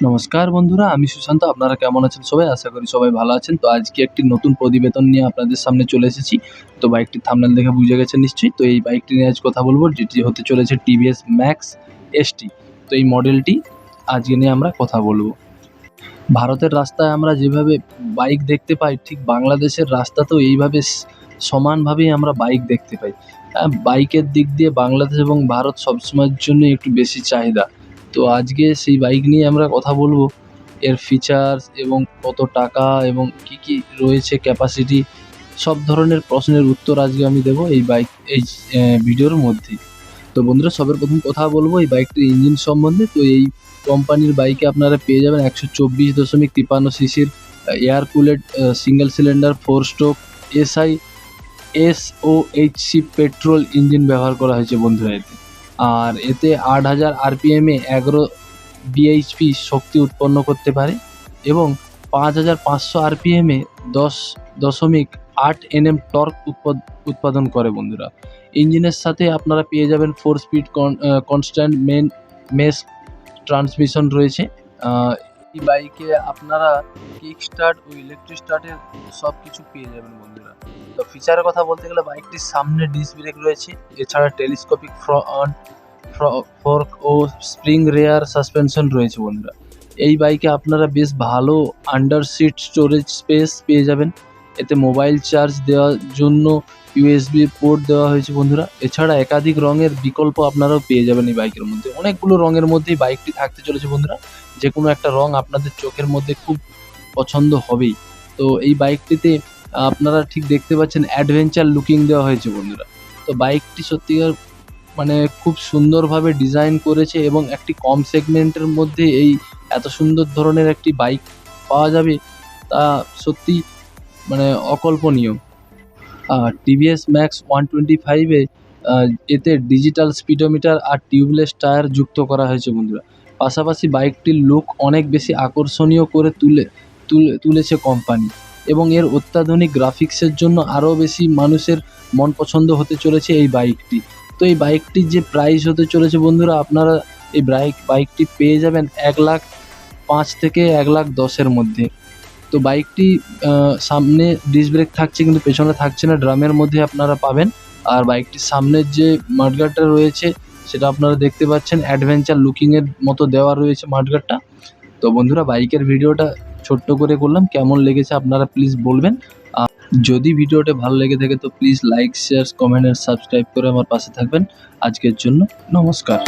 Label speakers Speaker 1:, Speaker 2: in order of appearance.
Speaker 1: নমস্কার বন্ধুরা, আমি সুশান্ত। আপনারা কেমন আছেন সবাই? আশা করি সবাই ভালো আছেন। তো আজকে একটি নতুন প্রতিবেদন নিয়ে আপনাদের সামনে চলে এসেছি। তো বাইকটির থাম্বনেল দেখে বুঝে গেছেন নিশ্চয়ই। তো এই বাইকটি নিয়ে আজ কথা বলব, যেটি হতে চলেছে টিভিএস ম্যাক্স এসটি। তো এই মডেলটি আজকে নিয়ে আমরা কথা বলব। ভারতের রাস্তায় আমরা যেভাবে বাইক দেখতে পাই, ঠিক বাংলাদেশের রাস্তাতেও এইভাবে সমানভাবেই আমরা বাইক দেখতে পাই। বাইকের দিক দিয়ে বাংলাদেশ এবং ভারত সবসময়ের জন্যই একটু বেশি চাহিদা। তো আজকে সেই বাইক নিয়ে আমরা কথা বলব। এর ফিচার্স এবং কত টাকা এবং কী রয়েছে ক্যাপাসিটি, সব ধরনের প্রশ্নের উত্তর আজকে আমি দেবো এই ভিডিওর মধ্যেই। তো বন্ধুরা, সবার প্রথম কথা বলবো এই বাইকটির ইঞ্জিন সম্বন্ধে। তো এই কোম্পানির বাইকে আপনারা পেয়ে যাবেন 124.53 সিসির air cooled single cylinder 4 stroke SOHC petrol engine ব্যবহার করা হয়েছে বন্ধুরা এতে। আর এতে 8000 RPM-এ 11 bhp শক্তি উৎপন্ন করতে পারে এবং 5500 RPM-এ 10.8 Nm টর্ক উৎপাদন করে বন্ধুরা। ইঞ্জিনের সাথে আপনারা পেয়ে যাবেন 4 স্পিড কনস্ট্যান্ট মেশ ট্রান্সমিশন রয়েছে। এই বাইকে আপনারা কিক স্টার্ট ও ইলেকট্রিক স্টার্টের সব কিছু পেয়ে যাবেন বন্ধুরা। তো ফিচারের কথা বলতে গেলে বাইকটির সামনে ডিস্ক ব্রেক রয়েছে, এছাড়া টেলিস্কোপিক ফ্রন্ট ফোর্ক ও স্প্রিং রেয়ার সাসপেনশন রয়েছে বন্ধুরা। এই বাইকে আপনারা বেশ ভালো আন্ডার সিট স্টোরেজ স্পেস পেয়ে যাবেন। এতে মোবাইল চার্জ দেওয়ার জন্য USB পোর্ট দেওয়া হয়েছে বন্ধুরা। এছাড়া একাধিক রঙের বিকল্প আপনারাও পেয়ে যাবেন এই বাইকের মধ্যে। অনেকগুলো রঙের মধ্যেই বাইকটি থাকতে চলেছে বন্ধুরা। যে কোনো একটা রং আপনাদের চোখের মধ্যে খুব পছন্দ হবেই। তো এই বাইকটিতে আপনারা ঠিক দেখতে পাচ্ছেন অ্যাডভেঞ্চার লুকিং দেওয়া হয়েছে বন্ধুরা। তো বাইকটি সত্যিকার মানে খুব সুন্দরভাবে ডিজাইন করেছে এবং একটি কম সেগমেন্টের মধ্যে এই এত সুন্দর ধরনের একটি বাইক পাওয়া যাবে, তা সত্যি মানে অকল্পনীয়। টিভিএস ম্যাক্স 125-এ এতে ডিজিটাল স্পিডোমিটার আর টিউবলেস টায়ার যুক্ত করা হয়েছে বন্ধুরা। পাশাপাশি বাইকটির লুক অনেক বেশি আকর্ষণীয় করে তুলেছে কোম্পানি এবং এর অত্যাধুনিক গ্রাফিক্সের জন্য আরও বেশি মানুষের মন পছন্দ হতে চলেছে এই বাইকটি। তো এই বাইকটির যে প্রাইস হতে চলেছে বন্ধুরা, আপনারা এই বাইকটি পেয়ে যাবেন 1,05,000 থেকে 1,10,000-এর মধ্যে। তো বাইকটি সামনে ডিস্ক ব্রেক থাকছে কিন্তু পেছনে থাকছে না, ড্রামের মধ্যে আপনারা পাবেন। আর বাইকটির সামনের যে মাডগার্ডটা রয়েছে সেটা আপনারা দেখতে পাচ্ছেন অ্যাডভেঞ্চার লুকিংয়ের মতো দেওয়া রয়েছে মাডগার্ডটা। তো বন্ধুরা, বাইকের ভিডিওটা ছোট্ট করে করলাম, কেমন লেগেছে আপনারা প্লিজ বলবেন। যদি ভিডিওটা ভালো লেগে থাকে তো প্লিজ লাইক, শেয়ার, কমেন্ট আর সাবস্ক্রাইব করে আমার পাশে থাকবেন। আজকের জন্য নমস্কার।